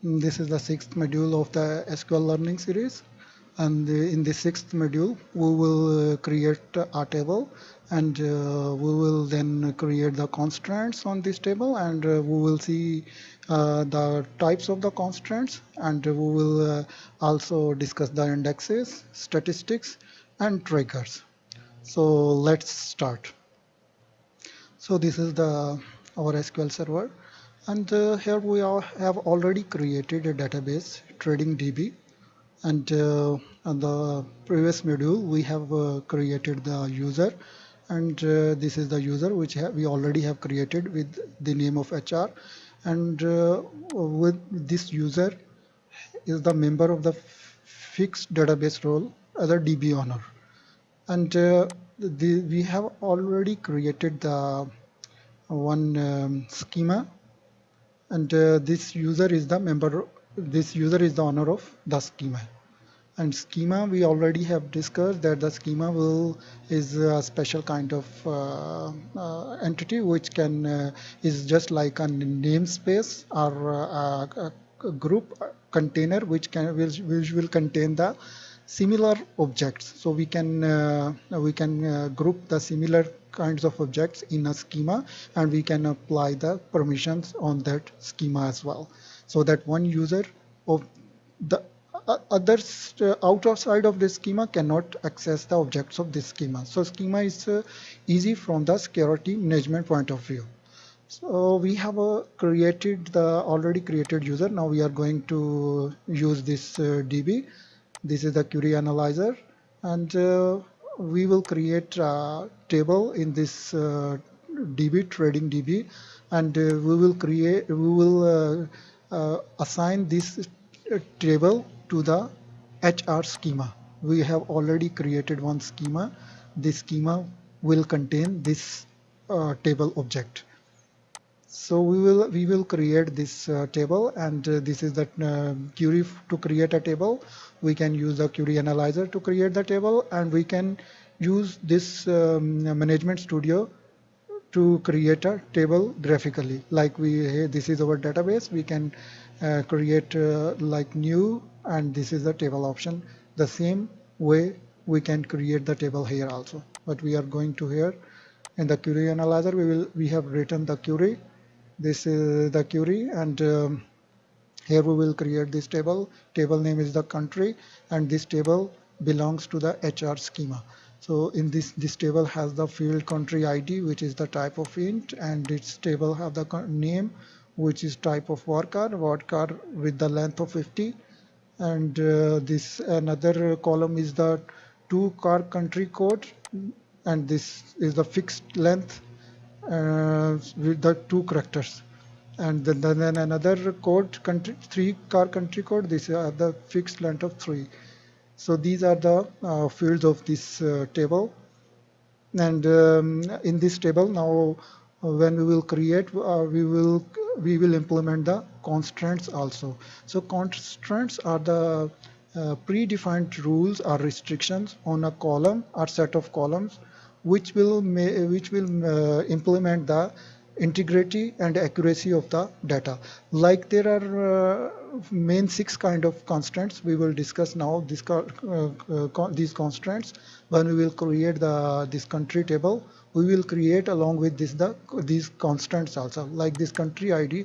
This is the sixth module of the SQL learning series, and in the sixth module we will create a table, and we will then create the constraints on this table, and we will see the types of the constraints, and we will also discuss the indexes, statistics, and triggers. So let's start. So this is the our SQL server, and here we have already created a database, TradingDB, and on the previous module we have created the user, and this is the user which we already have created with the name of HR, and with this user is the member of the fixed database role as a DB owner, and we have already created the one schema, and this user is the owner of the schema. And schema, we already have discussed that the schema will is a special kind of entity which can is just like a namespace or a group container which will contain the similar objects. So we can group the similar kinds of objects in a schema, and we can apply the permissions on that schema as well, so that one user of the others outside of this schema cannot access the objects of this schema. So schema is easy from the security management point of view. So we have created the already created user. Now we are going to use this DB. This is the query analyzer, and we will create a table in this DB, trading DB, and we will assign this table to the HR schema. We have already created one schema. This schema will contain this table object. So we will create this table, and this is the query to create a table. We can use the query analyzer to create the table, and we can use this management studio to create a table graphically. Like this is our database. We can create like new, and this is the table option. The same way we can create the table here also. But we are going to here in the query analyzer. We have written the query. This is the query, and here we will create this table. Table name is the country, and this table belongs to the HR schema. So in this table has the field country ID, which is the type of int, and its table have the name, which is type of varchar with the length of 50, and this another column is the two car country code, and this is the fixed length with the two characters, and then another code country, three car country code. This is the fixed length of 3. So these are the fields of this table, and in this table now when we will create we will implement the constraints also. So constraints are the predefined rules or restrictions on a column or set of columns which will implement the integrity and accuracy of the data. Like there are main 6 kind of constraints. We will discuss now these constraints. When we will create this country table, we will create along with these constraints also. Like this country ID,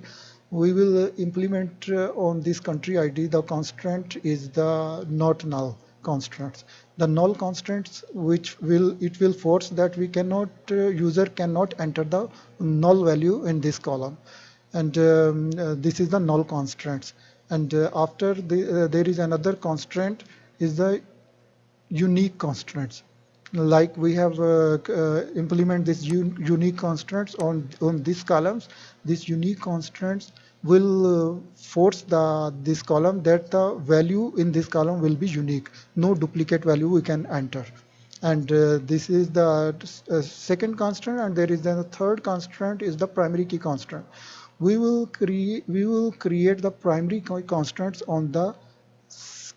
we will implement on this country ID. The constraint is the not null constraints. The null constraints which will force that we cannot user cannot enter the null value in this column, and this is the null constraints. And after there is another constraint is the unique constraints. Like we have implement this unique constraints on these columns. These unique constraints will force this column that the value in this column will be unique. No duplicate value we can enter. And this is the second constraint, and there is then the third constraint is the primary key constraint. We will create the primary constraints on the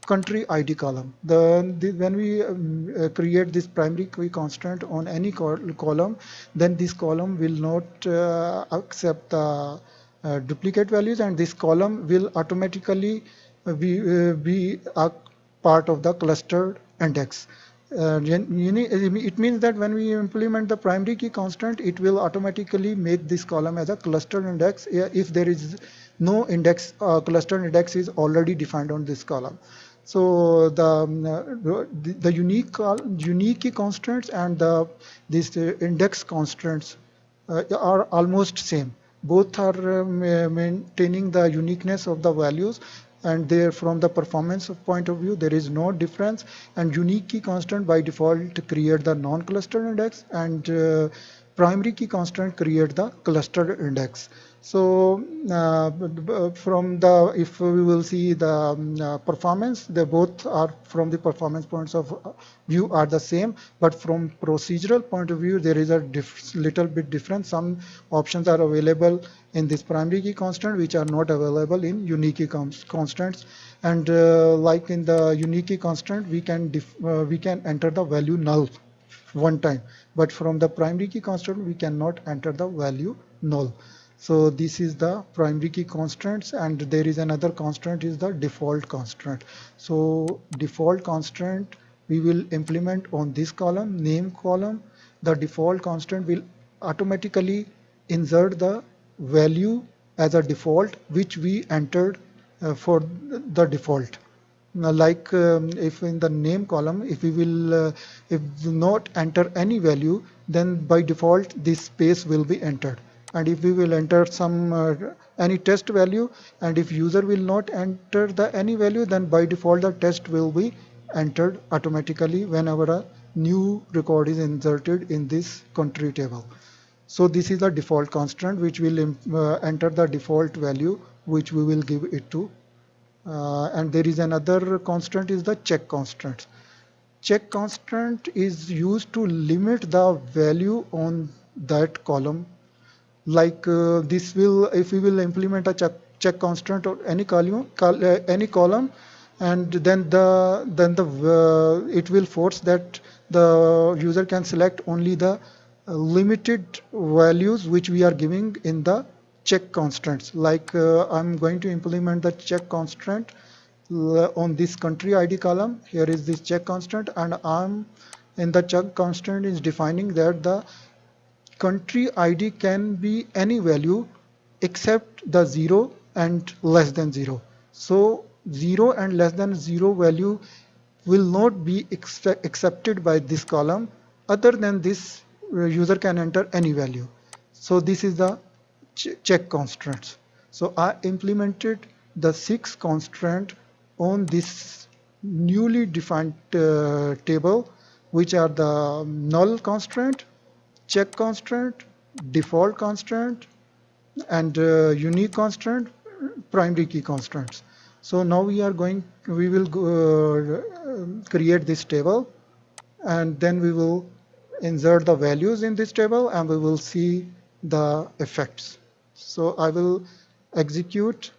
country ID column. When we create this primary key constant on any column, then this column will not accept the duplicate values, and this column will automatically be a part of the clustered index. It means that when we implement the primary key constant, it will automatically make this column as a clustered index if there is no index, clustered index is already defined on this column. So the unique key constants and these index constants are almost same. Both are maintaining the uniqueness of the values, and there from the performance point of view there is no difference. And unique key constant by default create the non-clustered index, and primary key constant create the clustered index. So from the, if we will see the performance, they both are from the performance points of view are the same, but from procedural point of view there is a little bit different. Some options are available in this primary key constant which are not available in unique key constants. And like in the unique key constant, we can enter the value null one time, but from the primary key constant we cannot enter the value null. So this is the primary key constants, and there is another constant is the default constant. So default constant we will implement on this column, name column. The default constant will automatically insert the value as a default which we entered for the default. Now, like if in the name column, if we will if not enter any value, then by default this space will be entered. And if we will enter some any test value, and if user will not enter the any value, then by default the test will be entered automatically whenever a new record is inserted in this country table. So this is the default constant which will enter the default value which we will give it to. And there is another constant is the check constant. Check constant is used to limit the value on that column. Like this will, if we will implement a check constant or any column, and then it will force that the user can select only the limited values which we are giving in the check constants. Like I'm going to implement the check constant on this country ID column. Here is this check constant, and I'm in the check constant is defining that the country ID can be any value except the 0 and less than 0. So 0 and less than 0 value will not be accepted by this column. Other than this, user can enter any value. So this is the check constraints. So I implemented the 6 constraint on this newly defined table, which are the null constraint, check constraint, default constraint, and unique constraint, primary key constraints. So now we will create this table, and then we will insert the values in this table, and we will see the effects. So I will execute.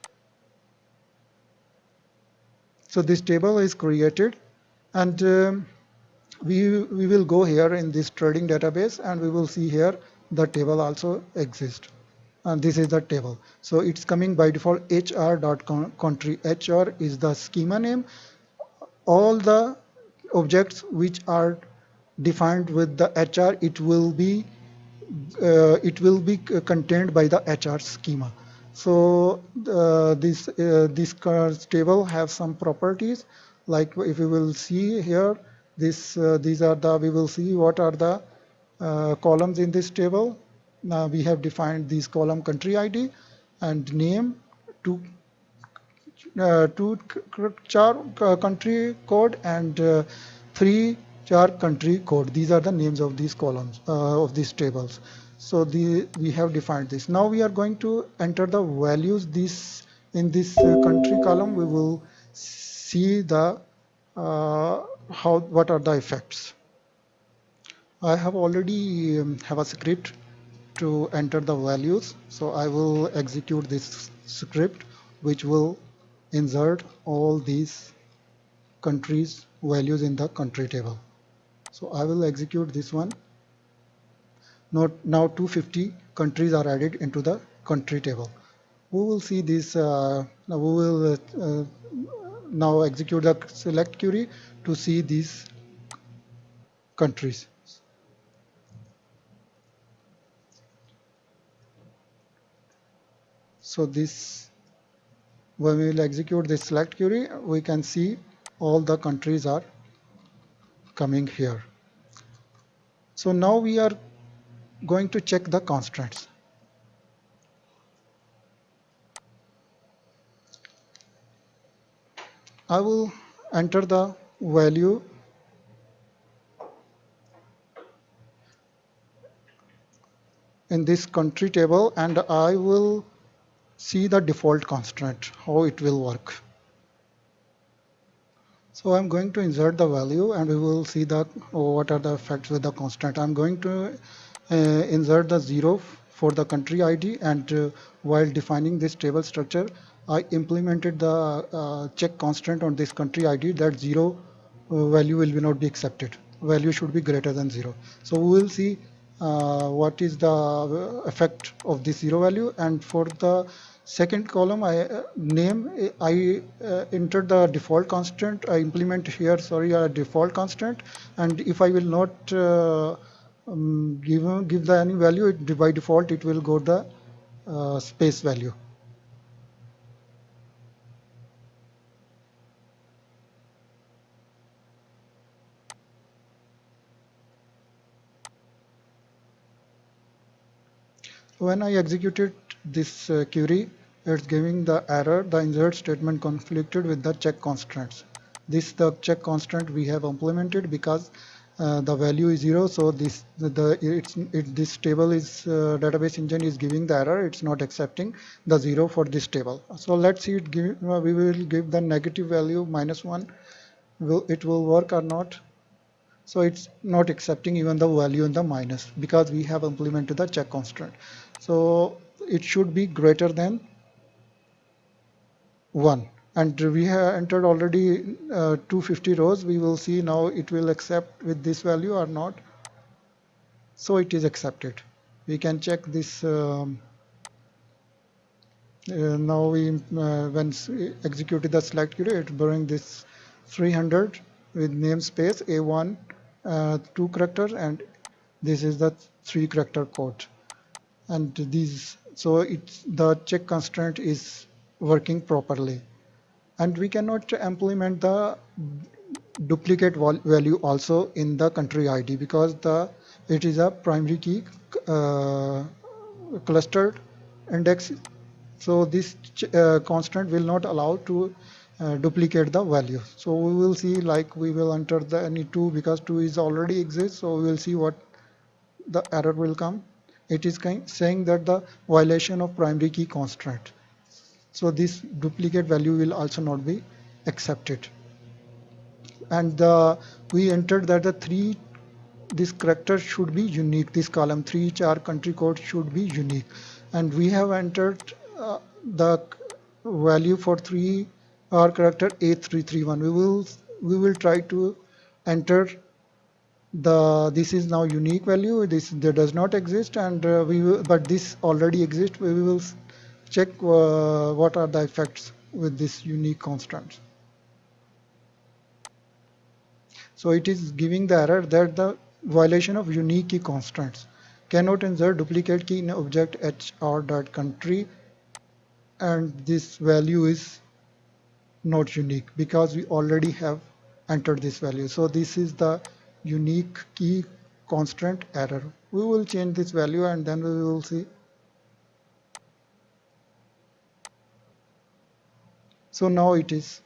So this table is created, and we will go here in this trading database, and we will see here the table also exists. And this is the table. So it's coming by default hr.country. hr is the schema name. All the objects which are defined with the hr, it will be contained by the hr schema. So this table have some properties. Like if we will see here, these are the, we will see what are the columns in this table. Now we have defined these column country ID and name, two char country code, and three char country code. These are the names of these columns of these tables. So we have defined this. Now we are going to enter the values. This in this country column we will see the how what are the effects. I have already have a script to enter the values. So I will execute this script which will insert all these countries values in the country table. So I will execute this one. Now 250 countries are added into the country table. We will see this, now we will now execute the select query to see these countries. So this, when we will execute this select query, we can see all the countries are coming here. So now we are going to check the constraints. I will enter the value in this country table and I will see the default constraint, how it will work. So I'm going to insert the value and we will see the what are the effects with the constant. I'm going to insert the 0 for the country ID and while defining this table structure, I implemented the check constant on this country ID that 0 value will be not be accepted. Value should be greater than 0. So we will see what is the effect of this 0 value, and for the second column I name I entered the default constant. I implement here, sorry, a default constant, and if I will not give the any value, by default it will go the space value. When I executed this query, it's giving the error, the insert statement conflicted with the check constraints. This the check constant we have implemented because the value is 0, so this table is database engine is giving the error. It's not accepting the 0 for this table. So let's see it give, we will give the negative value -1. Will it will work or not? So it's not accepting even the value in the minus because we have implemented the check constant. So it should be greater than 1. And we have entered already 250 rows. We will see now it will accept with this value or not. So it is accepted. We can check this. Now we when executed the select query, it bring this 300 with namespace A1, 2 characters, and this is the 3 character code. And these, so it's the check constraint is working properly, and we cannot implement the duplicate value also in the country ID because the it is a primary key uh, clustered index, so this constant will not allow to duplicate the value. So we will see, like we will enter the any 2 because 2 is already exists, so we will see what the error will come. It is saying that the violation of primary key constraint. So this duplicate value will also not be accepted. And we entered that the three this character should be unique. This column 3 char country code should be unique, and we have entered the value for 3 R character A331. We will try to enter the this is now unique value, this there does not exist, and we will, but this already exists. We will check what are the effects with this unique constants. So it is giving the error that the violation of unique key constants cannot insert duplicate key in object hr.country, and this value is not unique because we already have entered this value. So this is the unique key constant error. We will change this value and then we will see. So now it is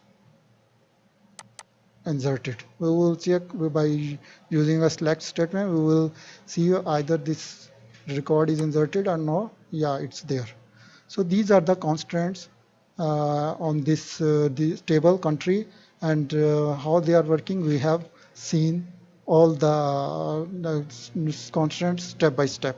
inserted. We will check by using a select statement. We will see either this record is inserted or no. Yeah, it's there. So these are the constraints on this table country, and how they are working. We have seen all the constraints step by step.